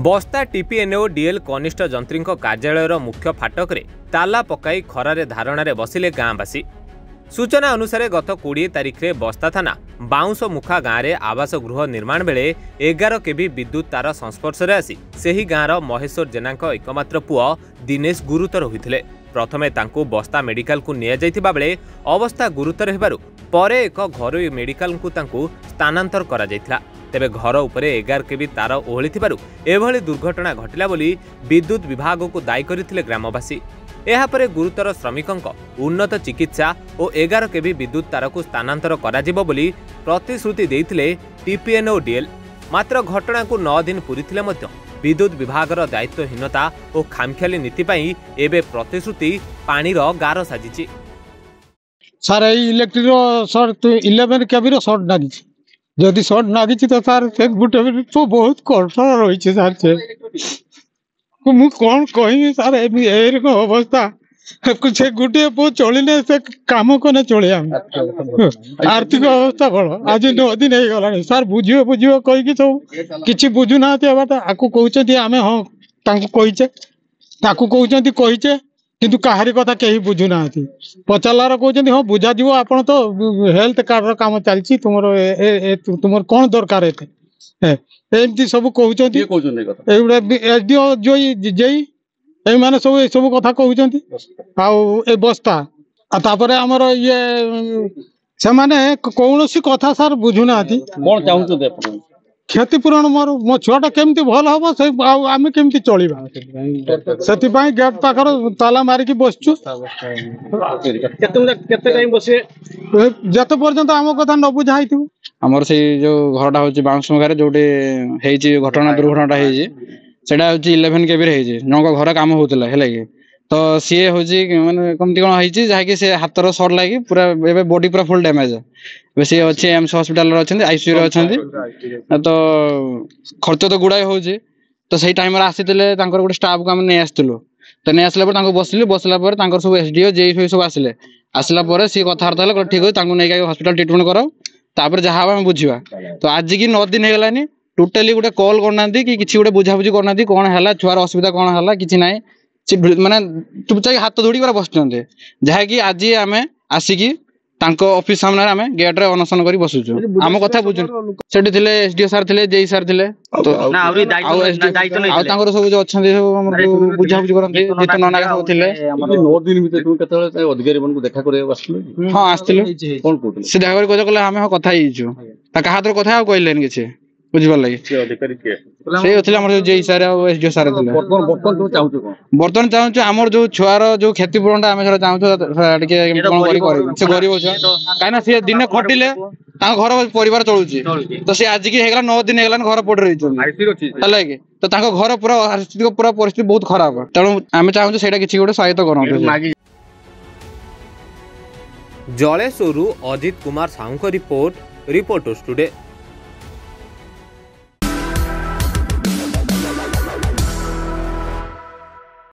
बस्ता टीपीएनओ डीएल कनिष्ठ जंत्री कार्यालय मुख्य फाटक रे ताला पकाई खरारे धारणार बसिले गाँवासी। सूचना अनुसार गत 20 तारिख में बस्ता थाना बाउंस मुखा गाँव में आवास गृह निर्माण बेले 11 केवी विद्युत तार संस्पर्श में आसी सेही गाँवर महेश्वर जेना एकमात्र पुआ दिनेश गुरुतर होते। प्रथमे तांकु बस्ता मेडिकल को निया जाइथिबा बेले अवस्था गुरुतर हेबारु परे एक घरोई मेडिकल को तांकु स्थानांतर करा जाइथिला। तेबे घर उपरे 11 केवी तार ओहलिथिबारु एभली दुर्घटना घटिला बोली विद्युत विभाग को दायी करथिले ग्रामवासी। एहापरे गुरुतर श्रमिकंक उन्नत चिकित्सा और 11 केवी विद्युत तार को स्थानांतर करा जिवो बोली प्रतिश्रुति देइथिले टीपीएनओ डीएल। मात्र घटना को 9 दिन पूरीथिले मध्य विद्युत विभागर दायित्वहीनता और खामखियाली नीति पई एबे प्रतिश्रुति पानीर गार साजिछि। सर इलेक्ट्रिक शॉर्ट 11 केवी शॉर्ट लागी जदि शॉर्ट लागी तो सर से गुटे तो बहुत कष्ट रही है सर से मु कौन कहि सर ए अवस्था से गुटे पो चलिले से काम कने चले आर्थिक अवस्था बड़ आज 9 दिन हो गला सर बुझियो बुझियो कहि कि सब किछि बुझु ना आकु कहउछथि आमे हां तांकु कहिचे ताकु कहउछथि कहिचे किंतु काहारी कथा केही बुझु ना पचारार कहते हाँ बुझा जीव आप तो हेल्थ कार्ड काम चलती तुम तुम कौन दरकार एमती सब कहते एसडीओ जेई मैंने सब ये सब कथा कहते बस्ता आमर ये से मैंने कौन सी कथा सार बुझुना कौन चाहते क्षतिपूरण मोर मो छुआटा केमती भल हम से आम केमती चलवा से गेट पाखर ताला मारिकी बसचु जत पर्यंत आम कथा न बुझा आमर से जो घरटा हूँ बाउंस मुखारे जो घटना दुर्घटना सेटा हूँ 11 केवी जन घर कम होता है तो सी हूँ मानते कौन है जहाँकि से हाथर सर्ट लगी पूरा बॉडी पूरा फुल डैमेज सी अच्छे एम्स हॉस्पिटल अच्छे आईसीयू अच्छा तो खर्च तो गुड़ाए हो तो सही टाइम आसी गोटे स्टाफ को आम नहीं आसलु तो नहीं आसला बसलु बसला सब एसडीओ जे सब आसिले आसला सी कथबार्ता ठीक है नहीं हॉस्पिटल ट्रिटमेंट कराओ जहाँ हम बुझा तो आज की 9 दिन होगलानी टोटाली गोटे कॉल करना कि किसी गोटे बुझाबुझी करना कौन है छुआर असुविधा कौन है कि ना माने चुपचाप हाथ धोड़ी बस जहाँकि आज आम आसिकी ऑफिस सामने आम गेट रे अनशन कर बसुचु आम कथा बुझु सेठी थिले एसडीओ सर थिले जेई सर थिले तो सब जो अच्छा बुझा बुझी करते जित नना सब थिले 9 दिन भीतर तू केतले अधिकारी मन को देखा करे बसले हां आस्तिले कोन कोन से देखा कर कहले हम कथा हिजु ता कहा तर कथा कहलेन किछि बुझिबा लागि से अधिकारी के से होथिला हमर जेई सर और एसडीओ सर थिले बर्तन तू चाहू कोन बर्तन चाहू हमर जो छुआर जो क्षतिपूरणटा आमे सर चाहू के कोन करी से गरीब छ काना से दिन खटिले घर परिवार चलुची तो से आज की हेगला 9 दिन हेगला घर पड़ रही है तो घर पूरा पूरा परिस्थिति बहुत खराब तेणु आम चाहूँ से गोटे सहायता कर। जलेश्वरु Ajit Kumar Sahu report reporters today.